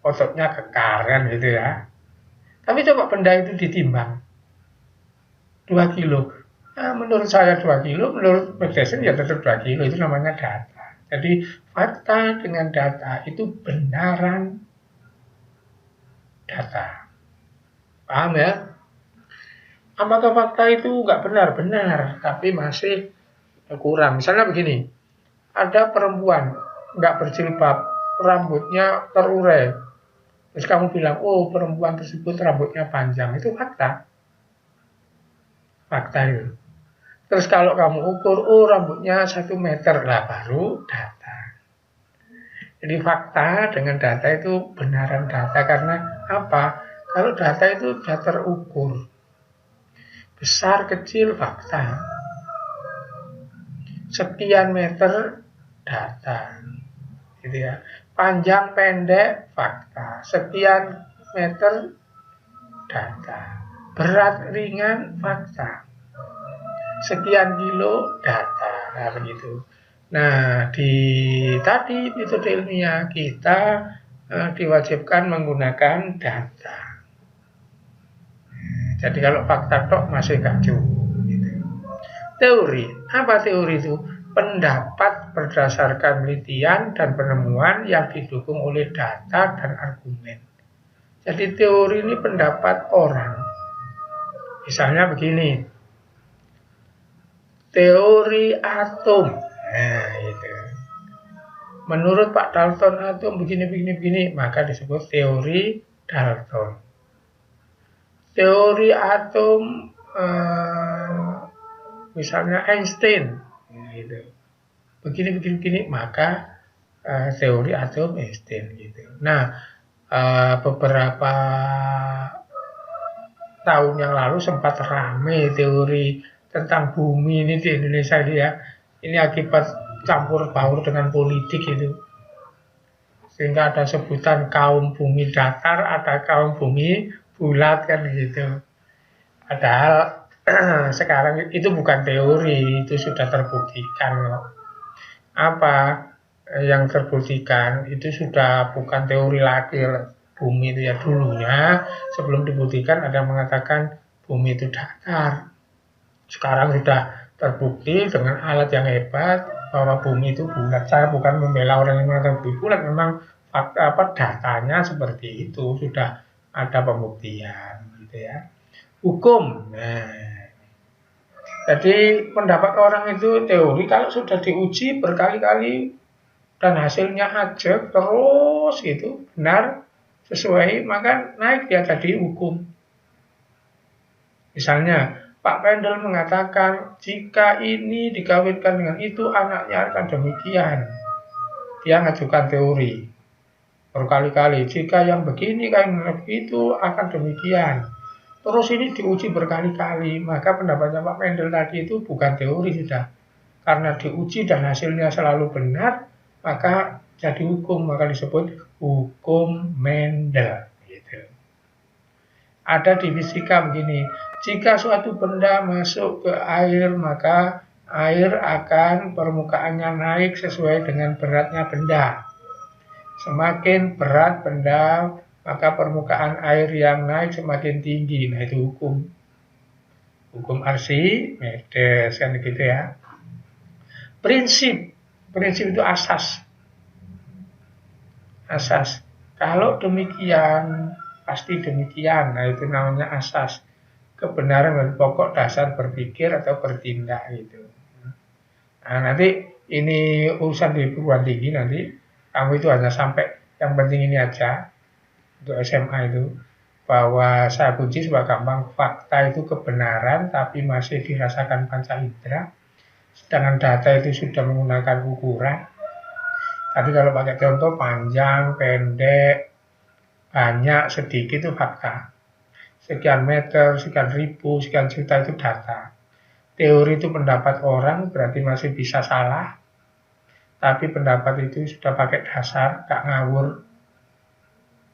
ototnya kekaren gitu ya. Tapi coba benda itu ditimbang. 2 kilo. Nah, menurut saya 2 kilo, menurut Mike Tyson ya tetap 2 kilo. Itu namanya data. Jadi fakta dengan data itu benaran data. Paham ya? Apakah fakta itu nggak benar? Benar, tapi masih kurang. Misalnya begini, ada perempuan nggak berjilbab, rambutnya terurai. Terus kamu bilang, oh perempuan tersebut rambutnya panjang. Itu fakta. Fakta itu. Terus kalau kamu ukur, oh rambutnya 1 meter. Lah baru data. Jadi fakta dengan data itu benaran data. Karena apa? Kalau data itu sudah terukur. Besar, kecil, fakta. Sekian meter, data. Gitu ya. Panjang, pendek, fakta. Sekian meter, data. Berat, ringan, fakta. Sekian kilo, data. Nah, begitu. Nah, di tadi metode ilmiah kita diwajibkan menggunakan data. Jadi kalau fakta tok masih gak cukup. Gitu. Teori, apa teori itu? Pendapat berdasarkan penelitian dan penemuan yang didukung oleh data dan argumen. Jadi teori ini pendapat orang. Misalnya begini, teori atom. Nah, itu. Menurut Pak Dalton atom begini, maka disebut teori Dalton. Teori atom misalnya Einstein, gitu. Begini, maka teori atom Einstein, gitu. Nah, beberapa tahun yang lalu sempat ramai teori tentang bumi ini di Indonesia ini ya. Ini akibat campur baur dengan politik itu. Sehingga ada sebutan kaum bumi datar, ada kaum bumi bulat kan gitu. Padahal sekarang itu bukan teori, itu sudah terbuktikan. Apa yang terbuktikan itu sudah bukan teori lagi. Bumi itu ya dulunya sebelum dibuktikan ada yang mengatakan bumi itu datar. Sekarang sudah terbukti dengan alat yang hebat bahwa bumi itu bulat. Saya bukan membela orang yang mengatakan bumi bulat, memang fakta datanya seperti itu, sudah ada pembuktian gitu ya. Hukum. Nah, jadi pendapat orang itu teori kalau sudah diuji berkali-kali dan hasilnya ajak terus gitu benar sesuai, maka naik dia jadi hukum. Misalnya Pak Pendel mengatakan jika ini dikawinkan dengan itu anaknya akan demikian. Dia mengajukan teori berkali-kali. Jika yang begini kayak begitu akan demikian. Terus ini diuji berkali-kali. Maka pendapatnya Pak Pendel tadi itu bukan teori sudah. Karena diuji dan hasilnya selalu benar, maka jadi hukum. Maka disebut hukum Mendel. Gitu. Ada di fisika begini. Jika suatu benda masuk ke air, maka air akan permukaannya naik sesuai dengan beratnya benda. Semakin berat benda, maka permukaan air yang naik semakin tinggi. Nah, itu hukum. Hukum Archimedes, kan gitu ya. Prinsip itu asas. Asas. Kalau demikian, pasti demikian. Nah, itu namanya asas. Kebenaran dan pokok dasar berpikir atau bertindak gitu. Nah, nanti ini urusan di perguruan tinggi nanti kamu itu hanya sampai yang penting ini aja untuk SMA itu, bahwa saya kunci sebab gampang, fakta itu kebenaran tapi masih dirasakan panca indera, sedangkan data itu sudah menggunakan ukuran. Tapi kalau pakai contoh panjang, pendek, banyak, sedikit itu fakta. Sekian meter, sekian ribu, sekian juta itu data. Teori itu pendapat orang, berarti masih bisa salah. Tapi pendapat itu sudah pakai dasar, gak ngawur.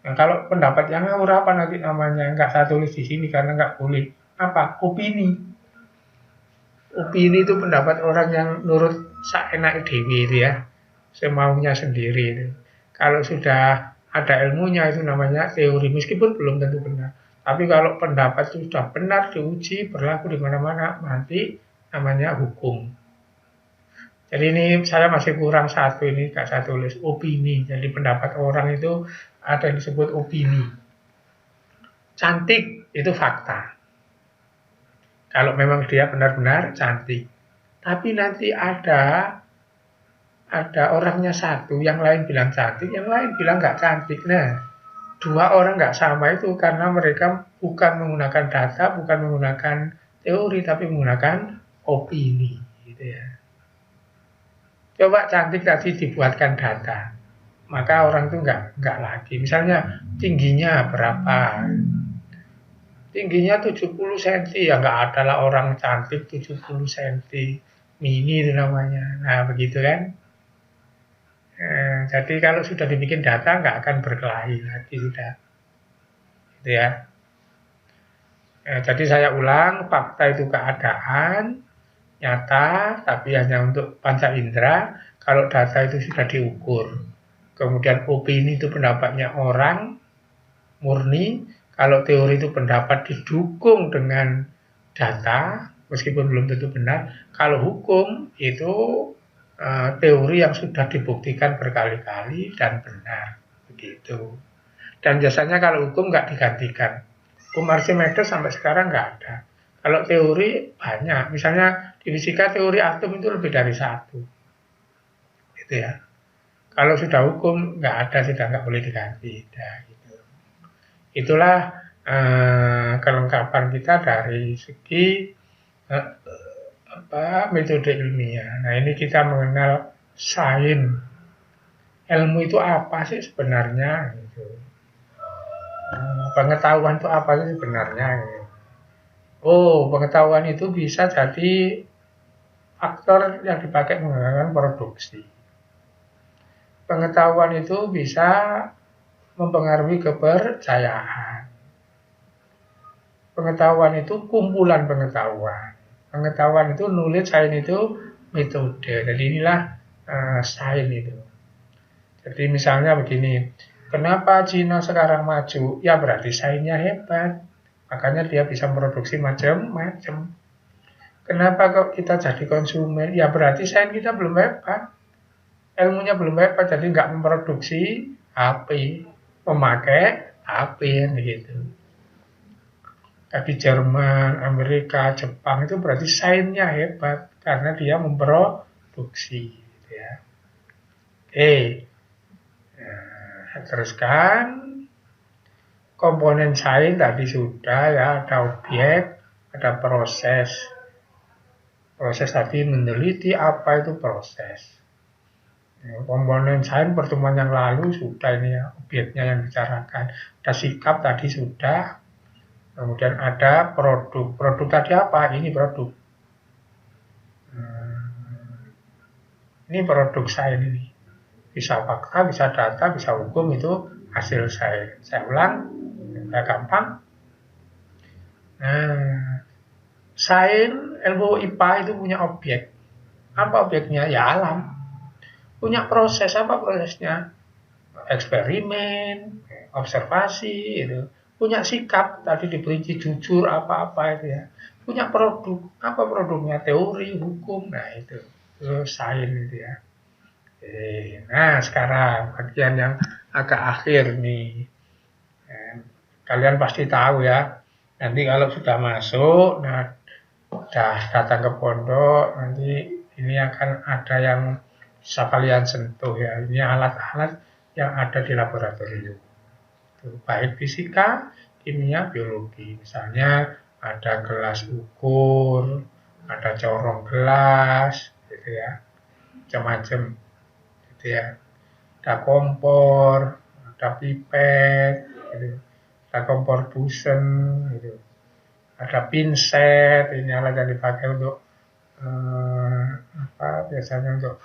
Nah, kalau pendapat yang ngawur apa nanti namanya? Nggak saya tulis di sini karena nggak boleh. Apa? Opini. Opini itu pendapat orang yang nurut seenak dewi itu ya. Semaunya sendiri itu. Kalau sudah ada ilmunya itu namanya teori, meskipun belum tentu benar. Tapi kalau pendapat itu sudah benar, diuji, berlaku di mana-mana, nanti namanya hukum. Jadi ini saya masih kurang satu ini, gak saya tulis opini. Jadi pendapat orang itu ada yang disebut opini. Cantik itu fakta. Kalau memang dia benar-benar cantik. Tapi nanti ada orangnya satu, yang lain bilang cantik, yang lain bilang gak cantik. Nah, dua orang nggak sama itu karena mereka bukan menggunakan data, bukan menggunakan teori, tapi menggunakan opini. Gitu ya. Coba cantik tadi dibuatkan data, maka orang itu nggak lagi. Misalnya tingginya berapa? Tingginya 70 cm, ya nggak ada lah orang cantik 70 cm. Mini itu namanya. Nah begitu kan. Jadi kalau sudah dibikin data nggak akan berkelahi lagi sudah, gitu ya. Jadi saya ulang, fakta itu keadaan nyata, tapi hanya untuk panca indera. Kalau data itu sudah diukur. Kemudian opini itu pendapatnya orang murni. Kalau teori itu pendapat didukung dengan data, meskipun belum tentu benar. Kalau hukum itu teori yang sudah dibuktikan berkali-kali dan benar, begitu. Dan biasanya kalau hukum nggak digantikan. Hukum Archimedes sampai sekarang nggak ada. Kalau teori banyak, misalnya di fisika teori atom itu lebih dari satu, gitu ya. Kalau sudah hukum nggak ada, sudah nggak boleh diganti. Nah, gitu. Itulah kelengkapan kita dari segi metode ilmiah. Nah ini kita mengenal sains. Ilmu itu apa sih sebenarnya? Gitu. Pengetahuan itu apa sih sebenarnya? Gitu. Oh, pengetahuan itu bisa jadi faktor yang dipakai menggerakkan produksi. Pengetahuan itu bisa mempengaruhi kepercayaan. Pengetahuan itu kumpulan pengetahuan. Pengetahuan itu knowledge, sains itu metode. Jadi inilah sains itu. Jadi misalnya begini, kenapa Cina sekarang maju? Ya berarti sainsnya hebat. Makanya dia bisa produksi macam-macam. Kenapa kok kita jadi konsumen? Ya berarti sains kita belum hebat. Ilmunya belum hebat, jadi nggak memproduksi HP, memakai HP gitu. Tapi Jerman, Amerika, Jepang itu berarti sainsnya hebat karena dia memproduksi. Gitu ya. Oke, teruskan komponen sains tadi sudah ya, ada objek, ada proses. Proses tadi meneliti apa itu proses. Komponen sains pertemuan yang lalu sudah ini ya, objeknya yang dibicarakan. Ada sikap tadi sudah. Kemudian ada produk. Produk tadi apa? Ini produk. Ini produk sains ini. Bisa fakta, bisa data, bisa hukum, itu hasil sains. Saya ulang, supaya gampang. Nah, sains ilmu IPA itu punya objek. Apa objeknya? Ya alam. Punya proses, apa prosesnya? Eksperimen, observasi, itu. Punya sikap, tadi diperinci jujur, apa-apa itu ya. Punya produk, apa produknya? Teori, hukum, nah itu sains itu ya. Oke, nah sekarang bagian yang agak akhir nih. Kalian pasti tahu ya, nanti kalau sudah masuk, nah udah datang ke pondok, nanti ini akan ada yang bisa kalian sentuh ya. Ini alat-alat yang ada di laboratorium. Baik fisika, kimia, biologi. Misalnya ada gelas ukur, ada corong gelas, gitu ya, macam-macam, gitu ya. Ada kompor, ada pipet, gitu. Ada kompor busen, gitu. Ada pinset, ini alat yang dipakai untuk biasanya untuk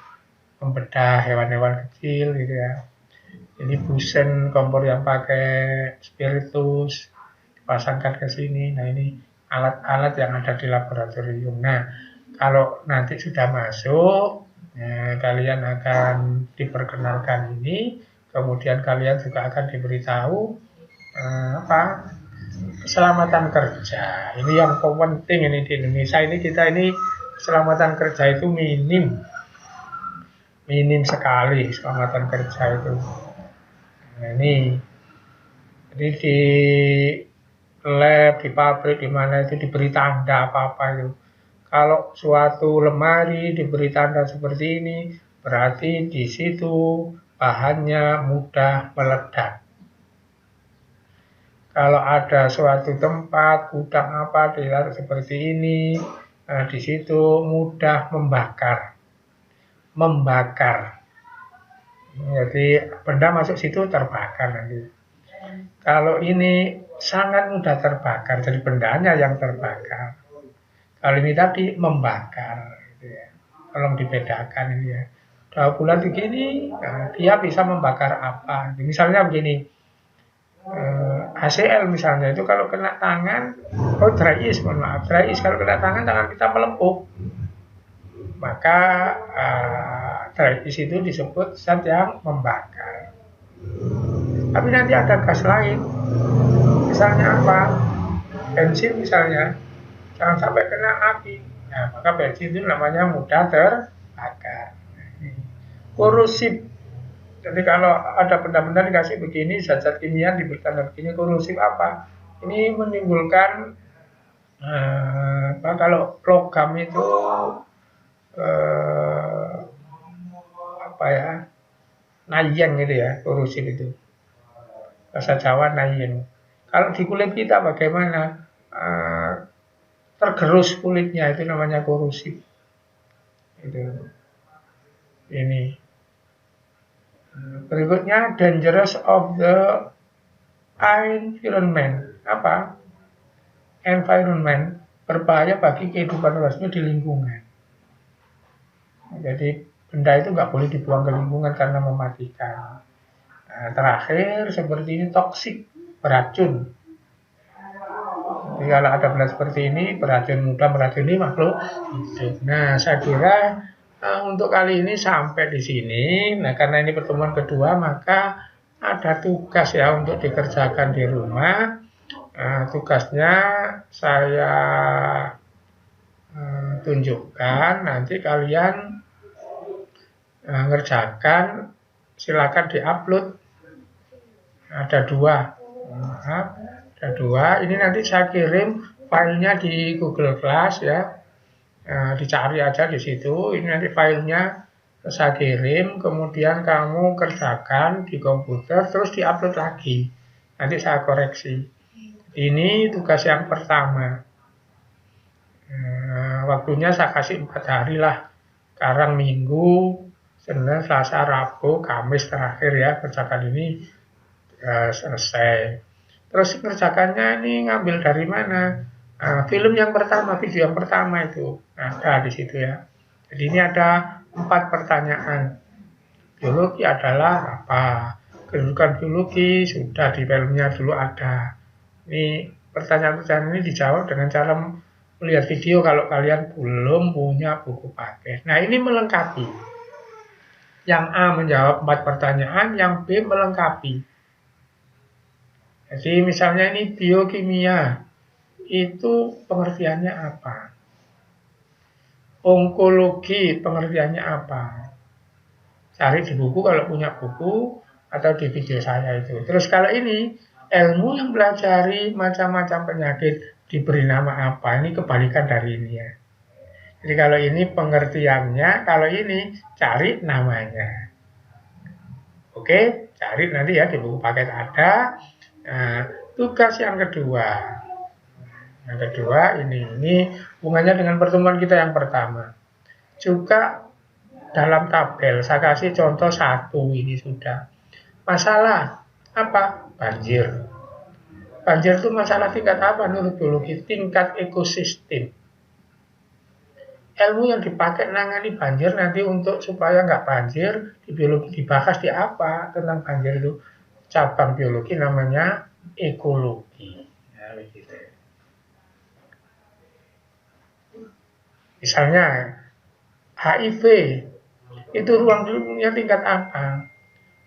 membedah hewan-hewan kecil, gitu ya. Ini busen, kompor yang pakai spiritus, dipasangkan ke sini. Nah ini alat-alat yang ada di laboratorium. Nah kalau nanti sudah masuk, kalian akan diperkenalkan ini, kemudian kalian juga akan diberitahu keselamatan kerja. Ini yang penting ini di Indonesia ini, kita ini keselamatan kerja itu minim sekali keselamatan kerja itu. Nah, ini jadi di lab, di pabrik, di mana itu diberi tanda apa-apa itu. Kalau suatu lemari diberi tanda seperti ini, berarti di situ bahannya mudah meledak. Kalau ada suatu tempat gudang apa dilihat seperti ini, nah di situ mudah membakar. Jadi benda masuk situ terbakar nanti. Kalau ini sangat mudah terbakar, jadi bendanya yang terbakar. Kalau ini tadi membakar, gitu ya. Tolong dibedakan ini ya. Udah bulan begini, nah, dia bisa membakar apa? Misalnya begini, HCl misalnya itu kalau kena tangan, dry ice, mohon maaf, dry ice kalau kena tangan kita melepuh, maka dry ice itu disebut zat yang membakar. Tapi nanti ada gas lain, misalnya apa? Bensin misalnya, jangan sampai kena api. Nah, maka bensin itu namanya mudah terbakar. Korosif. Jadi kalau ada benda-benda dikasih begini, zat-zat kimia diberi tanda begini, korosif apa? Ini menimbulkan kalau logam itu nayen gitu ya, korosif itu. Bahasa Jawa nayen. Kalau di kulit kita bagaimana? Tergerus kulitnya, itu namanya korosif. Itu. Ini. Berikutnya dangerous of the environment. Apa? Environment. berbahaya bagi kehidupan resmi di lingkungan. Jadi benda itu nggak boleh dibuang ke lingkungan karena mematikan. Nah, terakhir seperti ini toksik, beracun. Jadi kalau ada benda seperti ini, beracun mudah meracuni makhluk hidup. Nah, saya kira untuk kali ini sampai di sini. Nah, karena ini pertemuan kedua, maka ada tugas ya untuk dikerjakan di rumah. Tugasnya saya tunjukkan, nanti kalian ngerjakan, silakan diupload. Ada dua, ada dua. Ini nanti saya kirim filenya di Google Class ya, dicari aja di situ. Ini nanti filenya saya kirim, kemudian kamu kerjakan di komputer, terus diupload lagi. Nanti saya koreksi. Ini tugas yang pertama. Waktunya saya kasih 4 hari lah. Sekarang Minggu, Senin, Selasa, Rabu, Kamis terakhir ya, kerjakan ini selesai. Terus kerjakannya ini ngambil dari mana? Film yang pertama, video yang pertama itu ada di situ ya. Jadi ini ada 4 pertanyaan. Biologi adalah apa? Kedudukan biologi sudah di filmnya dulu ada. Ini pertanyaan-pertanyaan ini dijawab dengan cara melihat video kalau kalian belum punya buku paket. Nah, ini melengkapi. Yang A menjawab 4 pertanyaan, yang B melengkapi. Jadi misalnya ini biokimia, itu pengertiannya apa? Onkologi pengertiannya apa? Cari di buku kalau punya buku, atau di video saya itu. Terus kalau ini ilmu yang pelajari macam-macam penyakit diberi nama apa? Ini kebalikan dari ini ya. Jadi kalau ini pengertiannya, kalau ini cari namanya. Oke, cari nanti ya di buku paket ada. Nah, tugas yang kedua. Yang kedua ini hubungannya dengan pertemuan kita yang pertama. Juga dalam tabel saya kasih contoh 1 ini sudah. Masalah apa? Banjir. Banjir itu masalah tingkat apa menurut biologi? Tingkat ekosistem. Ilmu yang dipakai nangani banjir nanti untuk supaya nggak banjir di biologi dibahas di apa tentang banjir itu? Cabang biologi namanya ekologi. Nah, begitu. Misalnya HIV itu ruang lingkupnya tingkat apa?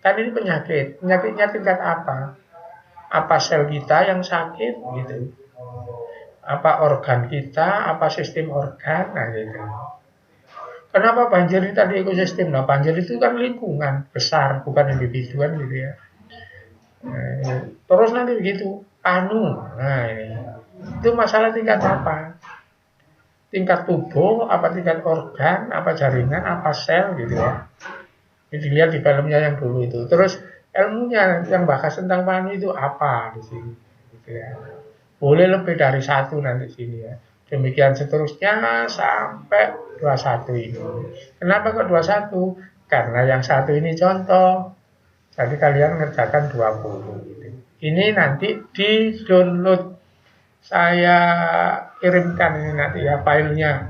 Kan ini penyakitnya tingkat apa? Apa sel kita yang sakit gitu? Apa organ kita, apa sistem organ, nah gitu. Kenapa banjir ini tadi ekosistem? Nah, banjir itu kan lingkungan besar, bukan individuan gitu ya. Nah, terus nanti begitu, nah ini. Itu masalah tingkat apa? Tingkat tubuh, apa tingkat organ, apa jaringan, apa sel gitu ya. Ini dilihat di filmnya yang dulu itu. Terus ilmunya yang bahas tentang panu itu apa di sini gitu ya. Boleh lebih dari 1 nanti sini ya. Demikian seterusnya sampai 21 ini. Kenapa kok 21? Karena yang 1 ini contoh. Jadi kalian ngerjakan 20 gitu. Ini nanti di-download. Saya kirimkan ini nanti ya filenya.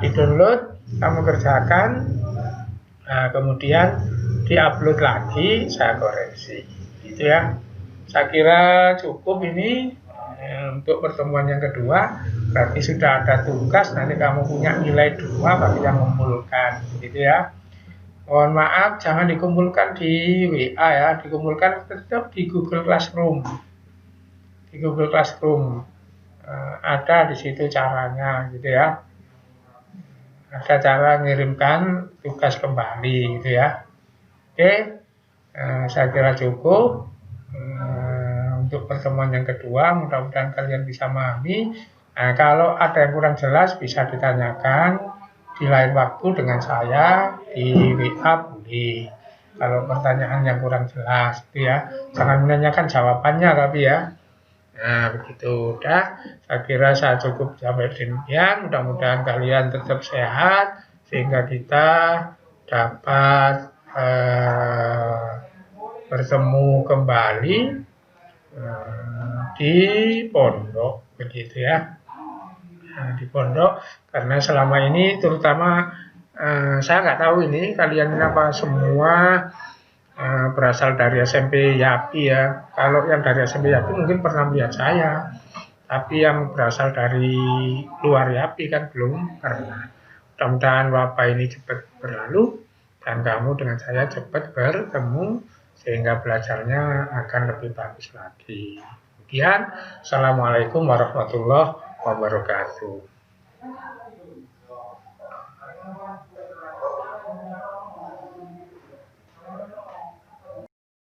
Di-download, kamu kerjakan. Nah, kemudian diupload lagi, saya koreksi. Gitu ya. Saya kira cukup ini untuk pertemuan yang kedua. Berarti sudah ada tugas, nanti kamu punya nilai 2 bagi yang mengumpulkan, gitu ya. Mohon maaf, jangan dikumpulkan di WA ya, dikumpulkan tetap di Google Classroom. Di Google Classroom ada di situ caranya, gitu ya. Ada cara mengirimkan tugas kembali, gitu ya. Oke, saya kira cukup. Untuk pertemuan yang kedua, mudah-mudahan kalian bisa memahami. Nah, kalau ada yang kurang jelas bisa ditanyakan di lain waktu dengan saya di WA boleh. Kalau pertanyaan yang kurang jelas, gitu ya. Jangan menanyakan jawabannya tapi ya. Nah, begitu udah. Saya kira saya cukup sampai demikian. Mudah-mudahan kalian tetap sehat sehingga kita dapat bertemu kembali di pondok begitu ya. di pondok, karena selama ini terutama saya nggak tahu ini kalian apa semua berasal dari SMP Yapi ya. Kalau yang dari SMP Yapi mungkin pernah melihat saya, tapi yang berasal dari luar Yapi kan belum pernah. Mudah-mudahan wabah ini cepat berlalu dan kamu dengan saya cepat bertemu sehingga belajarnya akan lebih bagus lagi. Kemudian, Assalamualaikum warahmatullahi wabarakatuh.